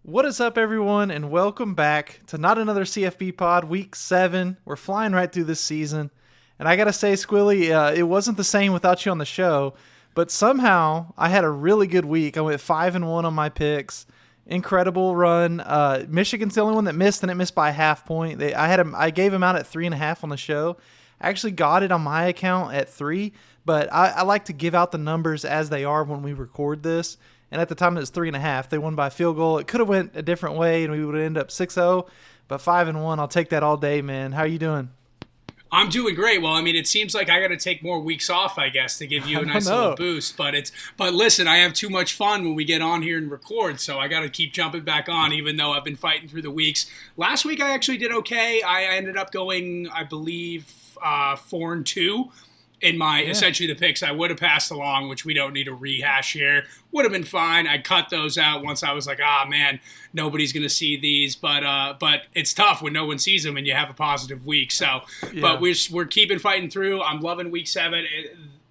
What is up, everyone, and welcome back to Not Another CFB Pod, Week 7. We're flying right through this season. And I got to say, Squilly, it wasn't the same without you on the show, but somehow I had a really good week. I went 5-1 on my picks. Incredible run. Michigan's the only one that missed, and it missed by a half point. I gave him out at 3.5 on the show. I actually got it on my account at 3, but I like to give out the numbers as they are when we record this. And at the time, it was 3.5. They won by a field goal. It could have went a different way, and we would end up 6-0. But 5-1, I'll take that all day, man. How are you doing? I'm doing great. Well, I mean, it seems like I got to take more weeks off, I guess, to give you a nice little boost. But listen, I have too much fun when we get on here and record, so I got to keep jumping back on, even though I've been fighting through the weeks. Last week, I actually did okay. I ended up going, I believe, 4-2. In my essentially the picks I would have passed along, which we don't need to rehash here, would have been fine. I cut those out once I was like, man, nobody's going to see these. But it's tough when no one sees them and you have a positive week. So, yeah. But we're keeping fighting through. I'm loving week 7.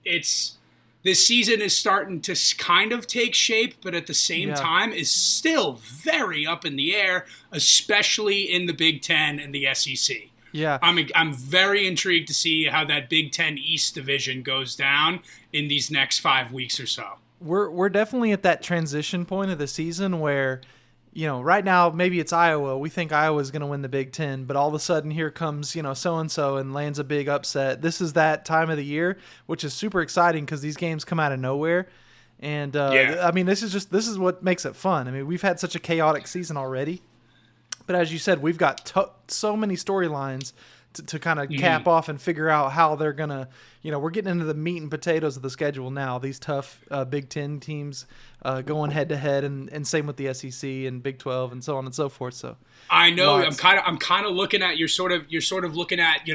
This season is starting to kind of take shape, but at the same time is still very up in the air, especially in the Big Ten and the SEC. Yeah, I'm very intrigued to see how that Big Ten East division goes down in these next 5 weeks or so. We're definitely at that transition point of the season where, right now maybe it's Iowa. We think Iowa's going to win the Big Ten, but all of a sudden here comes so-and-so and lands a big upset. This is that time of the year, which is super exciting because these games come out of nowhere. And I mean, this is what makes it fun. I mean, we've had such a chaotic season already. But as you said, we've got so many storylines to kind of cap off and figure out how they're going to, we're getting into the meat and potatoes of the schedule now. These tough Big Ten teams going head to head, and same with the SEC and Big 12 and so on and so forth. So I know I'm kind of looking at you're sort of looking at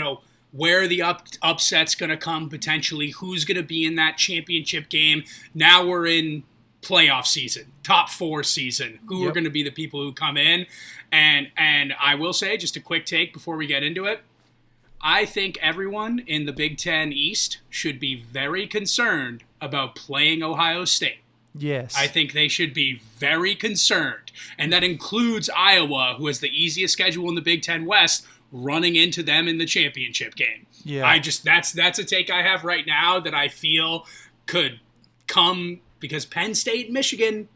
where the upset's going to come potentially, who's going to be in that championship game. Now we're in playoff season, top 4 season, who are going to be the people who come in. And I will say, just a quick take before we get into it, I think everyone in the Big Ten East should be very concerned about playing Ohio State. Yes. I think they should be very concerned. And that includes Iowa, who has the easiest schedule in the Big Ten West, running into them in the championship game. Yeah. That's a take I have right now that I feel could come because Penn State and Michigan,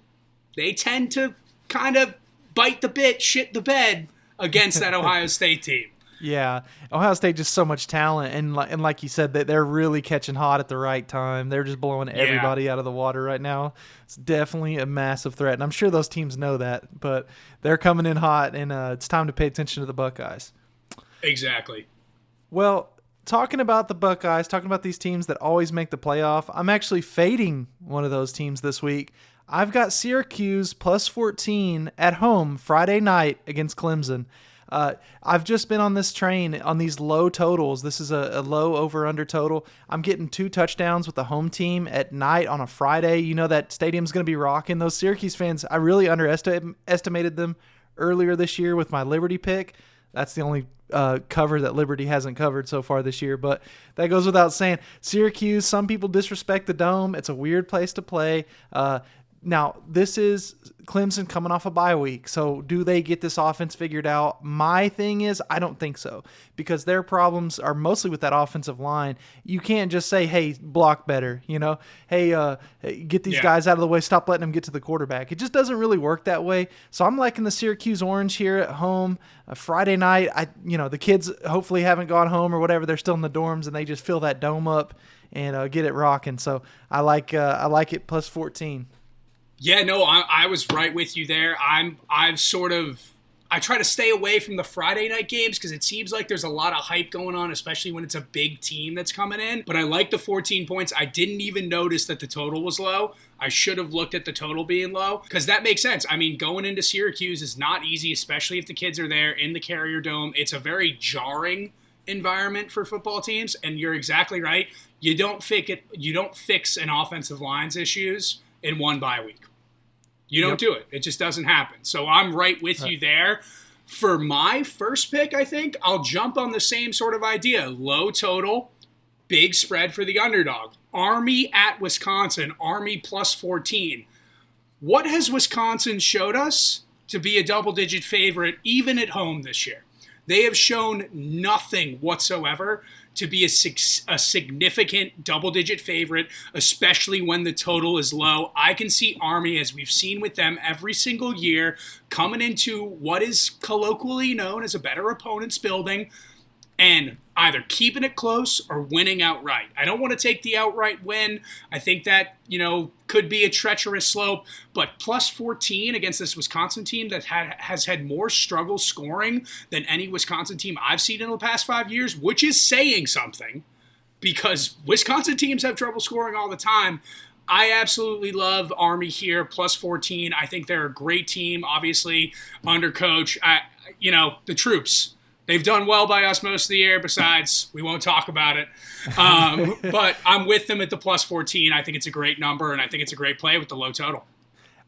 they tend to kind of bite the bit, shit the bed against that Ohio State team. Yeah, Ohio State just so much talent, and like you said, that they're really catching hot at the right time. They're just blowing everybody out of the water right now. It's definitely a massive threat, and I'm sure those teams know that, but they're coming in hot, and it's time to pay attention to the Buckeyes. Exactly. Well, talking about the Buckeyes, talking about these teams that always make the playoff, I'm actually fading one of those teams this week. I've got Syracuse plus 14 at home Friday night against Clemson. I've just been on this train on these low totals. This is a low over-under total. I'm getting 2 touchdowns with the home team at night on a Friday. You know that stadium's going to be rocking. Those Syracuse fans, I really underestimated them earlier this year with my Liberty pick. That's the only cover that Liberty hasn't covered so far this year, but that goes without saying. Syracuse, some people disrespect the Dome. It's a weird place to play. Now, this is Clemson coming off a bye week, so do they get this offense figured out? My thing is, I don't think so, because their problems are mostly with that offensive line. You can't just say, hey, block better, hey, get these guys out of the way, stop letting them get to the quarterback. It just doesn't really work that way. So I'm liking the Syracuse Orange here at home. Friday night, the kids hopefully haven't gone home or whatever. They're still in the dorms, and they just fill that dome up and get it rocking. So I like it plus 14. Yeah, no, I was right with you there. I try to stay away from the Friday night games because it seems like there's a lot of hype going on, especially when it's a big team that's coming in. But I like the 14 points. I didn't even notice that the total was low. I should have looked at the total being low because that makes sense. I mean, going into Syracuse is not easy, especially if the kids are there in the Carrier Dome. It's a very jarring environment for football teams, and you're exactly right. You don't fix an offensive line's issues in one bye week. You don't do it. It just doesn't happen. So I'm right with you there. For my first pick, I think I'll jump on the same sort of idea. Low total, big spread for the underdog. Army at Wisconsin, Army plus 14. What has Wisconsin showed us to be a double-digit favorite, even at home this year. They have shown nothing whatsoever to be a significant double-digit favorite, especially when the total is low. I can see Army, as we've seen with them every single year, coming into what is colloquially known as a better opponent's building and either keeping it close or winning outright. I don't want to take the outright win. I think that, could be a treacherous slope, but plus 14 against this Wisconsin team that has had more struggle scoring than any Wisconsin team I've seen in the past 5 years, which is saying something because Wisconsin teams have trouble scoring all the time. I absolutely love Army here, plus 14. I think they're a great team, obviously, under coach. The troops. They've done well by us most of the year. Besides, we won't talk about it. But I'm with them at the plus 14. I think it's a great number, and I think it's a great play with the low total.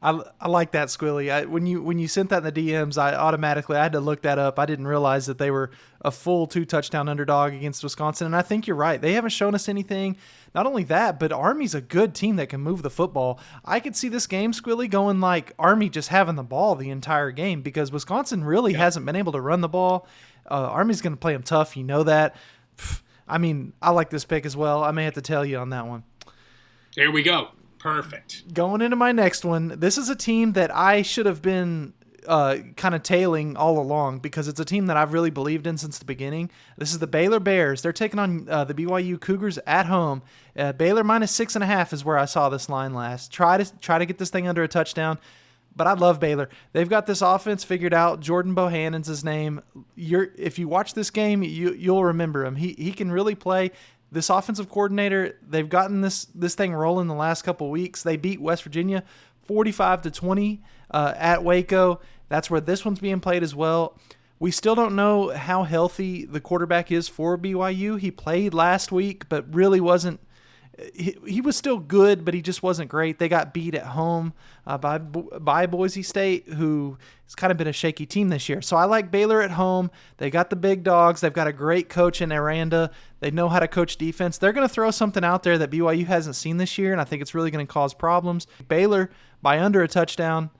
I like that, Squilly. When you sent that in the DMs, I had to look that up. I didn't realize that they were a full 2-touchdown underdog against Wisconsin, and I think you're right. They haven't shown us anything. Not only that, but Army's a good team that can move the football. I could see this game, Squilly, going like Army just having the ball the entire game because Wisconsin really hasn't been able to run the ball. Army's going to play them tough. You know that. I like this pick as well. I may have to tell you on that one. There we go. Perfect. Going into my next one, this is a team that I should have been kind of tailing all along because it's a team that I've really believed in since the beginning. This is the Baylor Bears. They're taking on the BYU Cougars at home. Baylor minus 6.5 is where I saw this line last. Try to get this thing under a touchdown. But I love Baylor. They've got this offense figured out. Jordan Bohannon's his name. If you watch this game, you'll remember him. He can really play. This offensive coordinator, they've gotten this thing rolling the last couple weeks. They beat West Virginia 45-20 at Waco. That's where this one's being played as well. We still don't know how healthy the quarterback is for BYU. He played last week, but really wasn't. He was still good, but he just wasn't great. They got beat at home by Boise State, who has kind of been a shaky team this year. So I like Baylor at home. They got the big dogs. They've got a great coach in Aranda. They know how to coach defense. They're going to throw something out there that BYU hasn't seen this year, and I think it's really going to cause problems. Baylor by under a touchdown.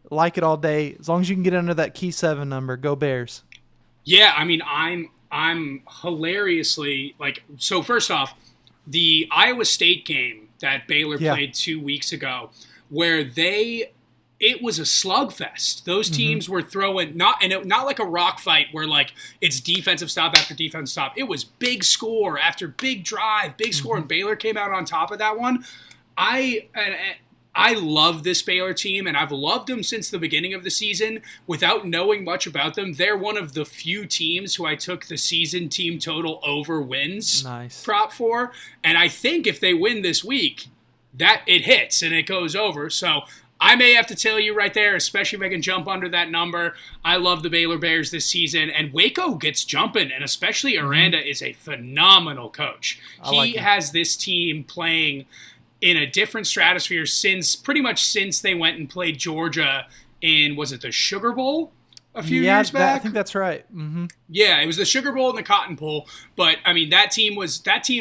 Like it all day. As long as you can get under that key 7 number, go Bears. Yeah, I'm hilariously so first off, the Iowa State game that Baylor played 2 weeks ago, where it was a slugfest. Those teams were throwing not like a rock fight where it's defensive stop after defensive stop. It was big score after big drive, big score, and Baylor came out on top of that one. I love this Baylor team, and I've loved them since the beginning of the season without knowing much about them. They're one of the few teams who I took the season team total over wins prop for, and I think if they win this week, that it hits and it goes over. So I may have to tell you right there, especially if I can jump under that number. I love the Baylor Bears this season, and Waco gets jumping, and especially Aranda is a phenomenal coach. He has this team playing in a different stratosphere since they went and played Georgia in, was it the Sugar Bowl a few years back? I think that's right. Mm-hmm. Yeah, it was the Sugar Bowl and the Cotton Bowl. But, that team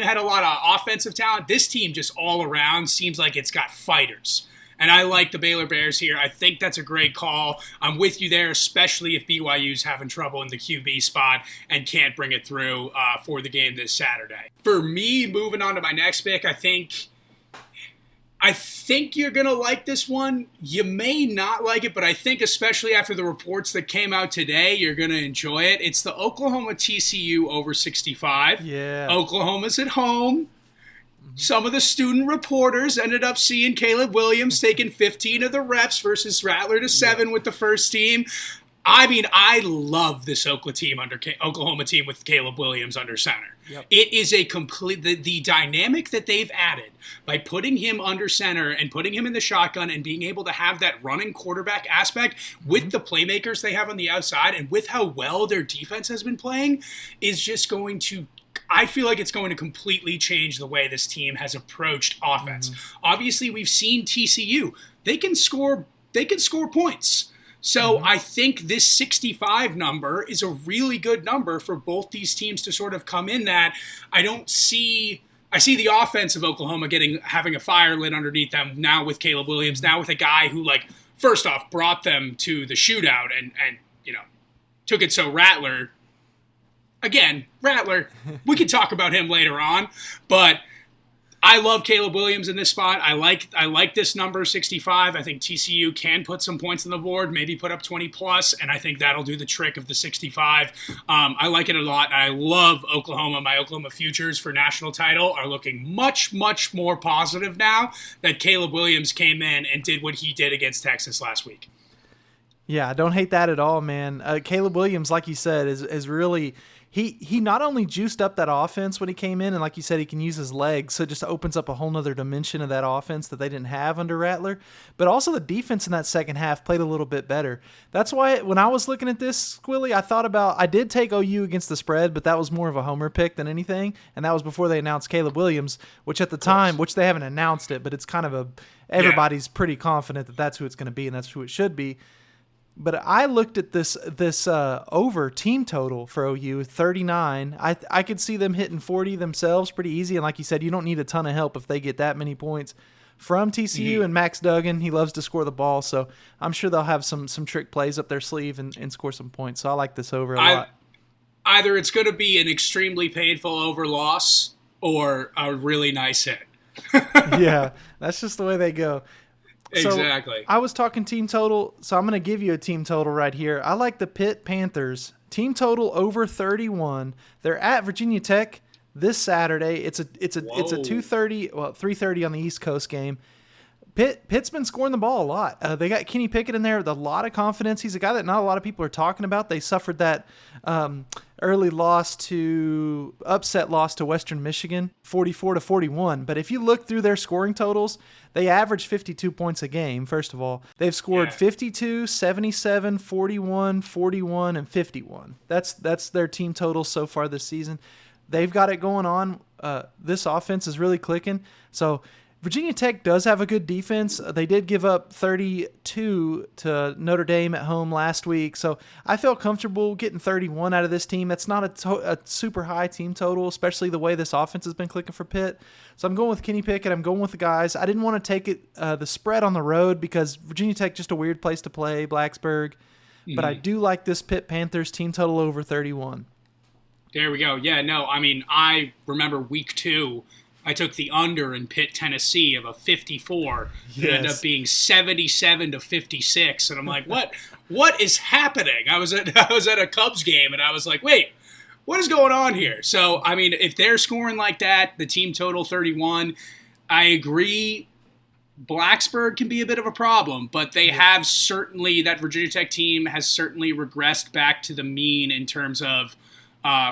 had a lot of offensive talent. This team just all around seems like it's got fighters. And I like the Baylor Bears here. I think that's a great call. I'm with you there, especially if BYU's having trouble in the QB spot and can't bring it through for the game this Saturday. For me, moving on to my next pick, I think you're going to like this one. You may not like it, but I think especially after the reports that came out today, you're going to enjoy it. It's the Oklahoma TCU over 65. Yeah. Oklahoma's at home. Some of the student reporters ended up seeing Caleb Williams taking 15 of the reps versus Rattler to 7 with the first team. I love this Oklahoma team with Caleb Williams under center. Yep. It is a complete the dynamic that they've added by putting him under center and putting him in the shotgun and being able to have that running quarterback aspect with the playmakers they have on the outside and with how well their defense has been playing is just going to. I feel like it's going to completely change the way this team has approached offense. Obviously, we've seen TCU. They can score points. So I think this 65 number is a really good number for both these teams to sort of come in that I see the offense of Oklahoma having a fire lit underneath them now with Caleb Williams, now with a guy who first off, brought them to the shootout and took it so Rattler, we can talk about him later on, but I love Caleb Williams in this spot. I like this number, 65. I think TCU can put some points on the board, maybe put up 20 plus, and I think that'll do the trick of the 65. I like it a lot. I love Oklahoma. My Oklahoma futures for national title are looking much, much more positive now that Caleb Williams came in and did what he did against Texas last week. Yeah, I don't hate that at all, man. Caleb Williams, like you said, is really he not only juiced up that offense when he came in, and like you said, he can use his legs, so it just opens up a whole nother dimension of that offense that they didn't have under Rattler. But also the defense in that second half played a little bit better. That's why when I was looking at this, Squilly, I did take OU against the spread, but that was more of a homer pick than anything, and that was before they announced Caleb Williams, which at the time, which they haven't announced it, but it's kind of everybody's pretty confident that that's who it's going to be, and that's who it should be. But I looked at this over team total for OU, 39. I could see them hitting 40 themselves pretty easy. And like you said, you don't need a ton of help if they get that many points from TCU. And Max Duggan, he loves to score the ball. So I'm sure they'll have some trick plays up their sleeve and score some points. So I like this over a lot. Either it's going to be an extremely painful over loss or a really nice hit. Yeah, that's just the way they go. Exactly. So I was talking team total, so I'm going to give you a team total right here. I like the Pitt Panthers. Team total over 31. They're at Virginia Tech this Saturday. It's a 3:30 on the East Coast game. Pitt's been scoring the ball a lot. They got Kenny Pickett in there with a lot of confidence. He's a guy that not a lot of people are talking about. They suffered that upset loss to Western Michigan, 44-41. But if you look through their scoring totals, they average 52 points a game, first of all. They've scored 52, 77, 41, 41, and 51. That's their team totals so far this season. They've got it going on. This offense is really clicking. So Virginia Tech does have a good defense. They did give up 32 to Notre Dame at home last week. So I feel comfortable getting 31 out of this team. That's not a super high team total, especially the way this offense has been clicking for Pitt. So I'm going with Kenny Pickett. I'm going with the guys. I didn't want to take the spread on the road because Virginia Tech just a weird place to play, Blacksburg. Mm-hmm. But I do like this Pitt Panthers team total over 31. There we go. Yeah, no, I mean, I remember week 2, I took the under in Pitt, Tennessee of a 54. Yes. It ended up being 77-56, and I'm like, what is happening? I was at a Cubs game, and I was like, wait, what is going on here? So, I mean, if they're scoring like that, the team total 31, I agree. Blacksburg can be a bit of a problem, but they have certainly, that Virginia Tech team has certainly regressed back to the mean in terms of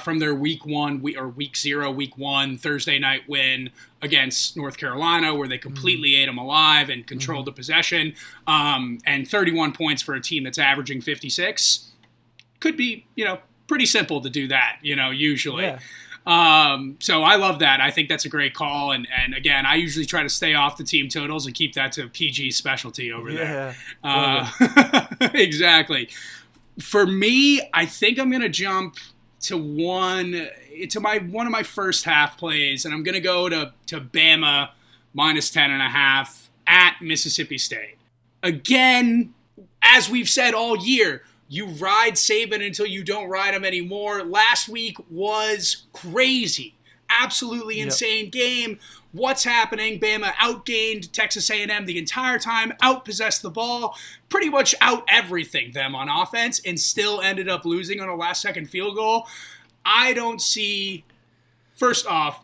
from their week 1 Thursday night win against North Carolina, where they completely ate them alive and controlled the possession, and 31 points for a team that's averaging 56 could be, pretty simple to do that, usually. Yeah. So I love that. I think that's a great call. And again, I usually try to stay off the team totals and keep that to PG's specialty over there. Exactly. For me, I think I'm going to jump to one of my first half plays, and I'm going to go to Bama minus 10.5 at Mississippi State. Again, as we've said all year, you ride Saban until you don't ride him anymore. Last week was crazy. Absolutely insane game. What's happening? Bama outgained Texas A&M the entire time, outpossessed the ball, pretty much out everything them on offense, and still ended up losing on a last-second field goal. I don't see, first off,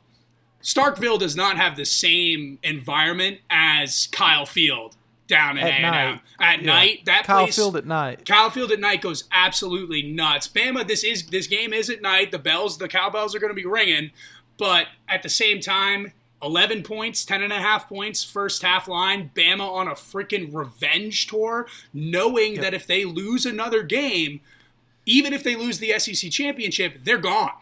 Starkville does not have the same environment as Kyle Field down in A&M. At night. That Kyle Field at night. Kyle Field at night goes absolutely nuts. Bama, this game is at night. The cowbells are going to be ringing. But at the same time, 11 points, 10.5 points, first half line. Bama on a freaking revenge tour, knowing that if they lose another game, even if they lose the SEC championship, they're gone.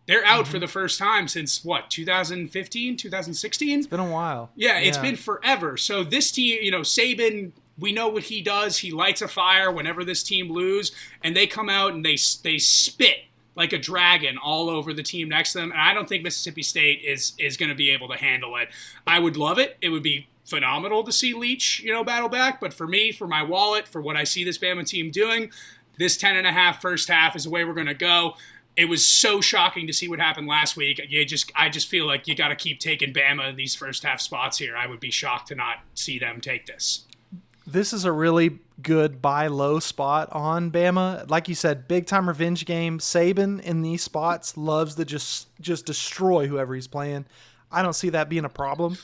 They're out for the first time since, 2015, 2016? It's been a while. Yeah, it's been forever. So this team, Saban, we know what he does. He lights a fire whenever this team lose, and they come out and they spit like a dragon all over the team next to them. And I don't think Mississippi State is going to be able to handle it. I would love it. It would be phenomenal to see Leach, battle back. But for me, for my wallet, for what I see this Bama team doing, this 10.5 first half is the way we're going to go. It was so shocking to see what happened last week. I just feel like you got to keep taking Bama in these first half spots here. I would be shocked to not see them take this. This is a really good buy low spot on Bama. Like you said, big time revenge game. Saban in these spots loves to just destroy whoever he's playing. I don't see that being a problem.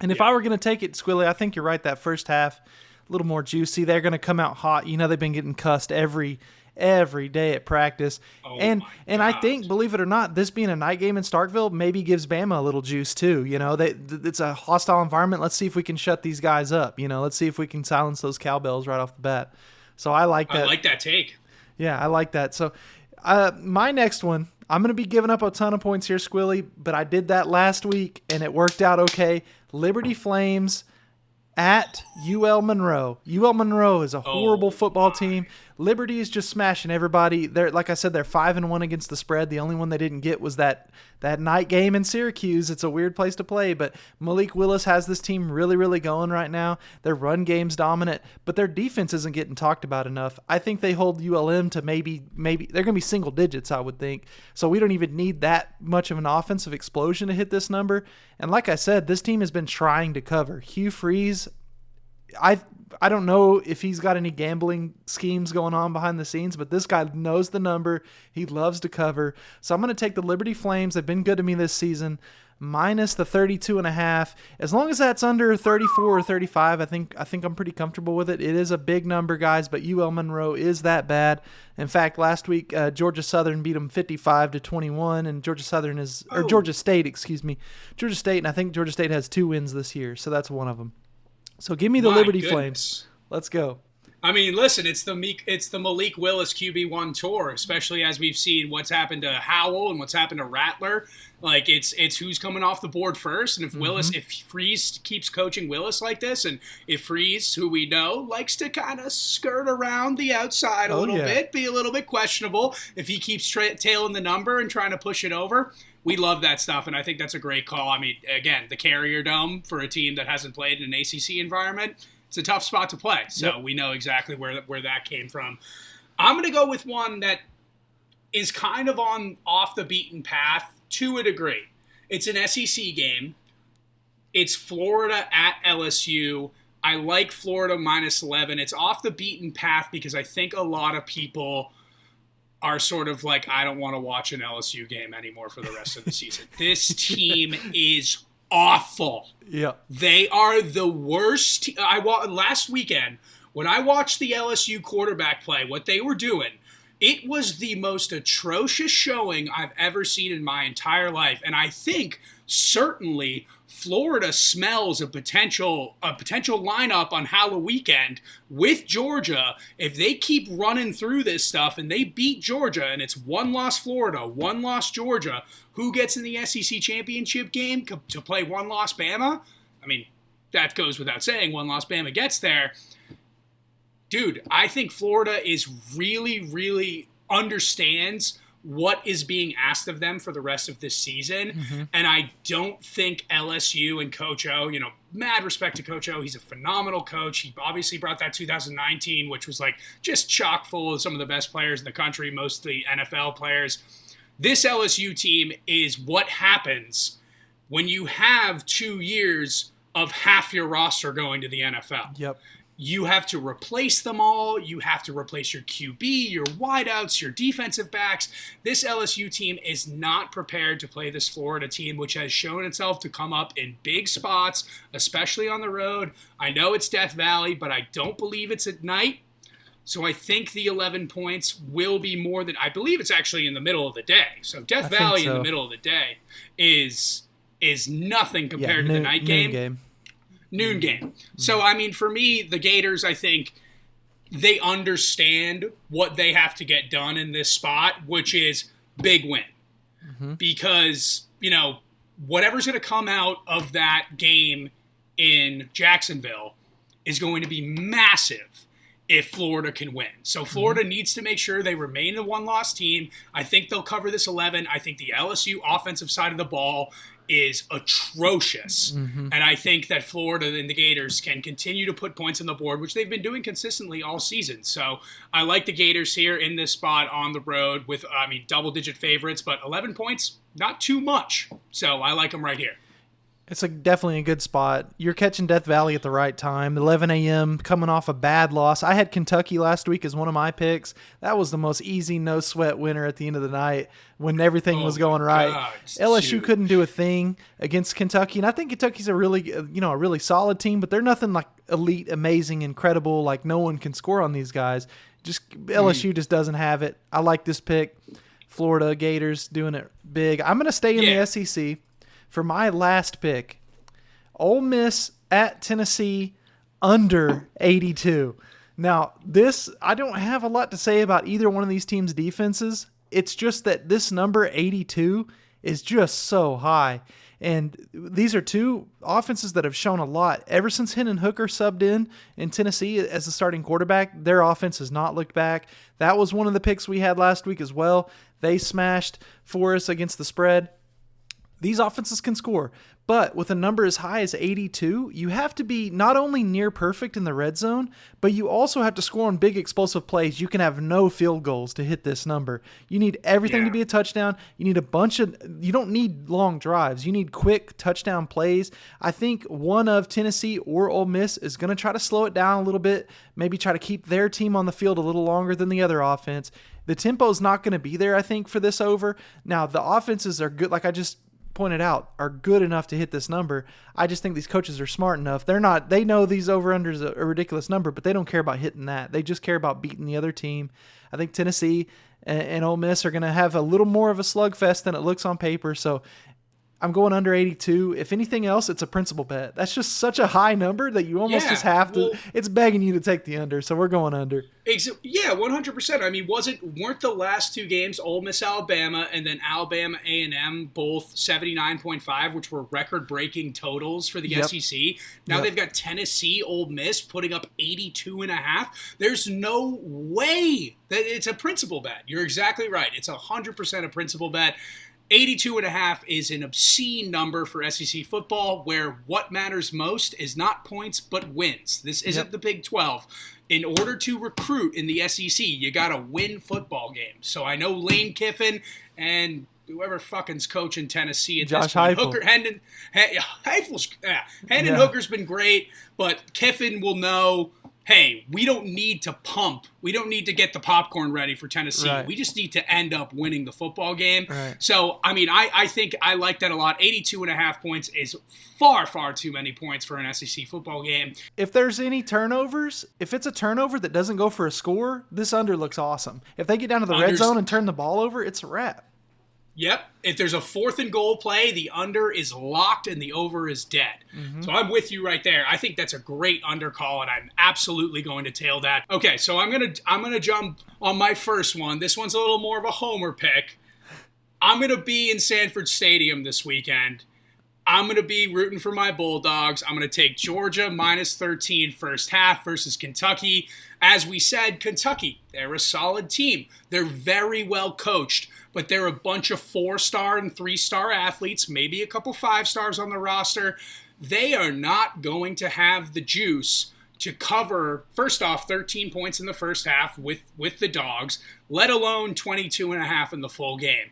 And if I were going to take it, Squilly, I think you're right. That first half, a little more juicy. They're going to come out hot. They've been getting cussed every day at practice. And I think, believe it or not, this being a night game in Starkville maybe gives Bama a little juice too. It's a hostile environment. Let's see if we can shut these guys up. Let's see if we can silence those cowbells right off the bat. So I like that. I like that take. Yeah, I like that. So my next one, I'm going to be giving up a ton of points here, Squilly, but I did that last week and it worked out okay. Liberty Flames at UL Monroe. UL Monroe is a horrible football team. Liberty is just smashing everybody. They're, like I said, they're 5-1 against the spread. The only one they didn't get was that night game in Syracuse. It's a weird place to play, but Malik Willis has this team really, really going right now. Their run game's dominant, but their defense isn't getting talked about enough. I think they hold ULM to maybe they're going to be single digits, I would think. So we don't even need that much of an offensive explosion to hit this number. And like I said, this team has been trying to cover. Hugh Freeze, I don't know if he's got any gambling schemes going on behind the scenes, but this guy knows the number. He loves to cover. So I'm going to take the Liberty Flames. They've been good to me this season, minus the 32.5. As long as that's under 34 or 35, I think I'm pretty comfortable with it. It is a big number, guys, but UL Monroe is that bad. In fact, last week Georgia Southern beat them 55-21, and Georgia State, Georgia State, and I think Georgia State has 2 wins this year, so that's one of them. So give me the Liberty Flames. Let's go. I mean, listen, it's the Malik Willis QB1 tour, especially as we've seen what's happened to Howell and what's happened to Rattler. Like, it's who's coming off the board first. And if Freeze keeps coaching Willis like this, and if Freeze, who we know, likes to kind of skirt around the outside a little bit, be a little bit questionable, if he keeps tailing the number and trying to push it over, we love that stuff, and I think that's a great call. I mean, again, the Carrier Dome for a team that hasn't played in an ACC environment, it's a tough spot to play. So we know exactly where that came from. I'm going to go with one that is kind of off the beaten path to a degree. It's an SEC game. It's Florida at LSU. I like Florida minus 11. It's off the beaten path because I think a lot of people are sort of like, I don't want to watch an LSU game anymore for the rest of the season. This team is awful. Yeah. They are the worst. Last weekend, when I watched the LSU quarterback play, what they were doing, it was the most atrocious showing I've ever seen in my entire life. And I think certainly Florida smells a potential lineup on Halloween weekend with Georgia. If they keep running through this stuff and they beat Georgia and it's 1-loss Florida, 1-loss Georgia, who gets in the SEC championship game to play 1-loss Bama? I mean, that goes without saying. 1-loss Bama gets there. Dude, I think Florida is really, really understands what is being asked of them for the rest of this season. Mm-hmm. And I don't think LSU and Coach O, mad respect to Coach O, he's a phenomenal coach. He obviously brought that 2019, which was like just chock full of some of the best players in the country, mostly NFL players. This LSU team is what happens when you have 2 years of half your roster going to the NFL. Yep. You have to replace them all. You have to replace your QB, your wideouts, your defensive backs. This LSU team is not prepared to play this Florida team, which has shown itself to come up in big spots, especially on the road. I know it's Death Valley, but I don't believe it's at night. So I think the 11 points will be more than – I believe it's actually in the middle of the day. So Death Valley in the middle of the day is nothing compared to the night game. Noon game. So, I mean, for me, the Gators, I think they understand what they have to get done in this spot, which is big win. Mm-hmm. Because, whatever's going to come out of that game in Jacksonville is going to be massive if Florida can win. So Florida needs to make sure they remain the 1-loss team. I think they'll cover this 11. I think the LSU offensive side of the ball is atrocious. Mm-hmm. And I think that Florida and the Gators can continue to put points on the board, which they've been doing consistently all season. So I like the Gators here in this spot on the road with, double-digit favorites, but 11 points, not too much. So I like them right here. It's definitely a good spot. You're catching Death Valley at the right time. 11 a.m. coming off a bad loss. I had Kentucky last week as one of my picks. That was the most easy, no-sweat winner at the end of the night when everything was going right. God, LSU dude. couldn't do a thing against Kentucky, and I think Kentucky's a really solid team, but they're nothing like elite, amazing, incredible. Like no one can score on these guys. LSU just doesn't have it. I like this pick. Florida Gators doing it big. I'm going to stay in the SEC. For my last pick, Ole Miss at Tennessee under 82. Now, I don't have a lot to say about either one of these teams' defenses. It's just that this number 82 is just so high. And these are two offenses that have shown a lot. Ever since Hendon Hooker subbed in Tennessee as the starting quarterback, their offense has not looked back. That was one of the picks we had last week as well. They smashed for us against the spread. These offenses can score, but with a number as high as 82, you have to be not only near perfect in the red zone, but you also have to score on big explosive plays. You can have no field goals to hit this number. You need everything to be a touchdown. You need you don't need long drives. You need quick touchdown plays. I think one of Tennessee or Ole Miss is going to try to slow it down a little bit, maybe try to keep their team on the field a little longer than the other offense. The tempo is not going to be there, I think, for this over. Now, the offenses are good, like I just pointed out, are good enough to hit this number. I just think these coaches are smart enough. They know these over-unders are a ridiculous number, but they don't care about hitting that. They just care about beating the other team. I think Tennessee and Ole Miss are going to have a little more of a slugfest than it looks on paper, so I'm going under 82. If anything else, it's a principal bet. That's just such a high number that you almost just have to. It's begging you to take the under, so we're going under. Yeah, 100%. I mean, weren't the last two games Ole Miss, Alabama, and then Alabama A&M both 79.5, which were record-breaking totals for the SEC? Now they've got Tennessee, Ole Miss putting up 82.5. There's no way that it's a principal bet. You're exactly right. It's 100% a principal bet. 82.5 is an obscene number for SEC football, where what matters most is not points but wins. This isn't the Big 12. In order to recruit in the SEC, you got to win football games. So I know Lane Kiffin and whoever fucking's coaching Tennessee at Josh this point. Heupel. Hendon Hooker's been great, but Kiffin will know, hey, we don't need to pump. We don't need to get the popcorn ready for Tennessee. Right. We just need to end up winning the football game. Right. So, I mean, I think I like that a lot. 82.5 points is far, far too many points for an SEC football game. If there's any turnovers, if it's a turnover that doesn't go for a score, this under looks awesome. If they get down to the red zone and turn the ball over, it's a wrap. Yep. If there's a 4th and goal play, the under is locked and the over is dead. Mm-hmm. So I'm with you right there. I think that's a great under call, and I'm absolutely going to tail that. Okay, so I'm gonna jump on my first one. This one's a little more of a homer pick. I'm gonna be in Sanford Stadium this weekend. I'm going to be rooting for my Bulldogs. I'm going to take Georgia minus 13 first half versus Kentucky. As we said, Kentucky, they're a solid team. They're very well coached, but they're a bunch of 4-star and 3-star athletes, maybe a couple 5-stars on the roster. They are not going to have the juice to cover, first off, 13 points in the first half with the Dogs, let alone 22.5 in the full game.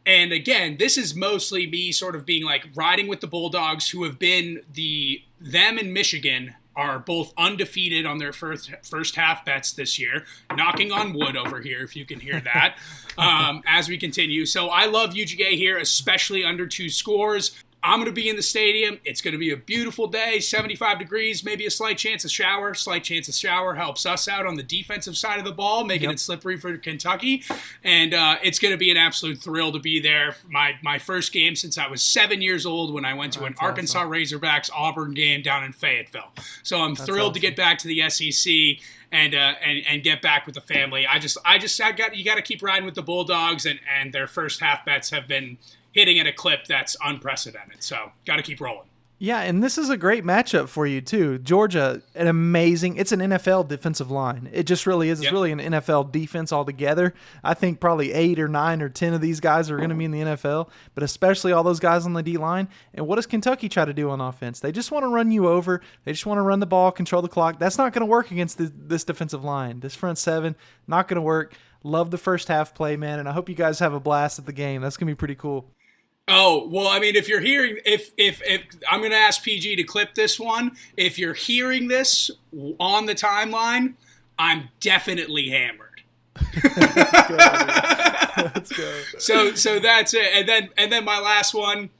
And again, this is mostly me sort of being like riding with the Bulldogs, who have been them and Michigan are both undefeated on their first half bets this year. Knocking on wood over here, if you can hear that, as we continue. So I love UGA here, especially under 2 scores. I'm going to be in the stadium. It's going to be a beautiful day, 75 degrees, maybe a slight chance of shower. Slight chance of shower helps us out on the defensive side of the ball, making it slippery for Kentucky. And it's going to be an absolute thrill to be there. My first game since I was 7 years old when I went to an Arkansas Razorbacks Auburn game down in Fayetteville. So I'm thrilled to get back to the SEC and get back with the family. You got to keep riding with the Bulldogs, and their first half bets have been hitting at a clip that's unprecedented. So got to keep rolling. Yeah, and this is a great matchup for you too. Georgia, it's an NFL defensive line. It just really is. It's really an NFL defense altogether. I think probably 8 or 9 or 10 of these guys are going to be in the NFL, but especially all those guys on the D-line. And what does Kentucky try to do on offense? They just want to run you over. They just want to run the ball, control the clock. That's not going to work against this defensive line. This front seven, not going to work. Love the first half play, man, and I hope you guys have a blast at the game. That's going to be pretty cool. Oh, well, I mean, if you're hearing, if I'm going to ask PG to clip this one, if you're hearing this on the timeline, I'm definitely hammered. Let's go. So that's it. And then my last one,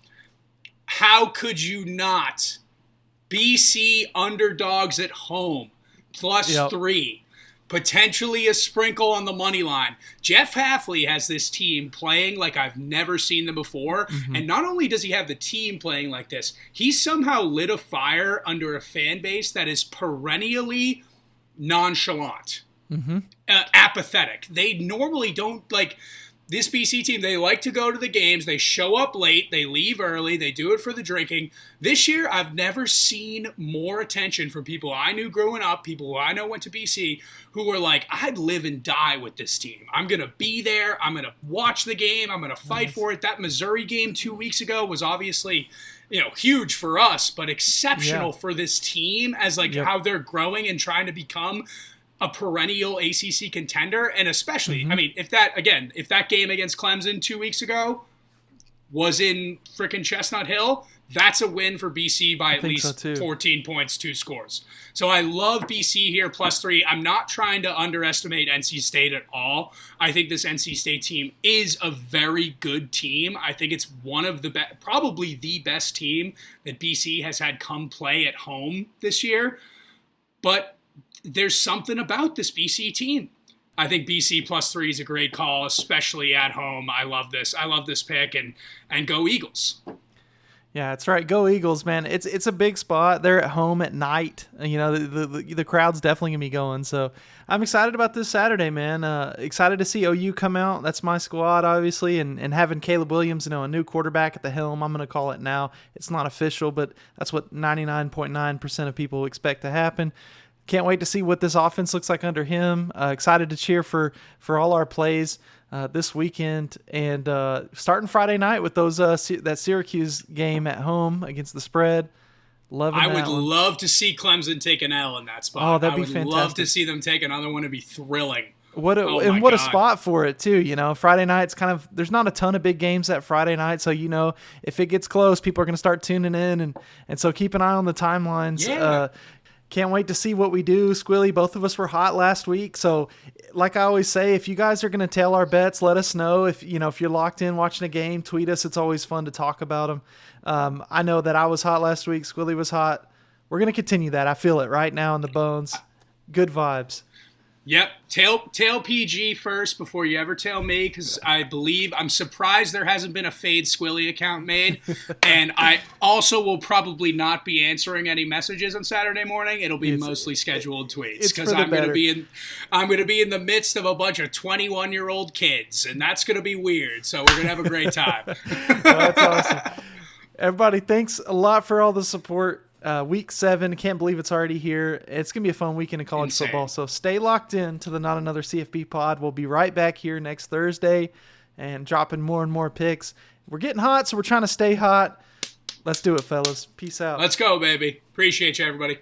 how could you not? BC underdogs at home, +3. Potentially a sprinkle on the money line. Jeff Hafley has this team playing like I've never seen them before. Mm-hmm. And not only does he have the team playing like this, he's somehow lit a fire under a fan base that is perennially nonchalant, apathetic. They normally don't like this BC team. They like to go to the games. They show up late. They leave early. They do it for the drinking. This year, I've never seen more attention from people I knew growing up, people who I know went to BC, who were like, I'd live and die with this team. I'm going to be there. I'm going to watch the game. I'm going to fight for it. That Missouri game 2 weeks ago was obviously, huge for us, but exceptional for this team as how they're growing and trying to become a perennial ACC contender. And especially, I mean, if that game against Clemson 2 weeks ago was in frickin' Chestnut Hill, that's a win for BC by at least 14 points, 2 scores. So I love BC here, +3. I'm not trying to underestimate NC State at all. I think this NC State team is a very good team. I think it's one of the probably the best team that BC has had come play at home this year. But there's something about this BC team. I think BC +3 is a great call, especially at home. I love this. I love this pick, and go Eagles. Yeah, that's right. Go Eagles, man. It's a big spot. They're at home at night. The crowd's definitely going to be going. So I'm excited about this Saturday, man. Excited to see OU come out. That's my squad, obviously. And having Caleb Williams, a new quarterback at the helm, I'm going to call it now. It's not official, but that's what 99.9% of people expect to happen. Can't wait to see what this offense looks like under him. Excited to cheer for all our plays this weekend, and starting Friday night with those that Syracuse game at home against the spread. I would love to see Clemson take an L in that spot. Oh, that'd be fantastic. I would love to see them take another one. It'd be thrilling. What a spot for it too. Friday night's there's not a ton of big games that Friday night, so if it gets close, people are going to start tuning in, and so keep an eye on the timelines. Yeah. Can't wait to see what we do. Squilly, both of us were hot last week. So like I always say, if you guys are going to tail our bets, let us know. If you're locked in watching a game, tweet us. It's always fun to talk about them. I know that I was hot last week. Squilly was hot. We're going to continue that. I feel it right now in the bones. Good vibes. Yep. Tail PG first before you ever tail me, because I'm surprised there hasn't been a Fade Squilly account made. And I also will probably not be answering any messages on Saturday morning. It'll be mostly scheduled tweets, because I'm going to be in the midst of a bunch of 21-year-old kids, and that's going to be weird. So we're going to have a great time. Well, that's awesome. Everybody, thanks a lot for all the support. Week 7, can't believe it's already here. It's going to be a fun weekend of college football, so stay locked in to the Not Another CFB Pod. We'll be right back here next Thursday and dropping more and more picks. We're getting hot, so we're trying to stay hot. Let's do it, fellas. Peace out. Let's go, baby. Appreciate you, everybody.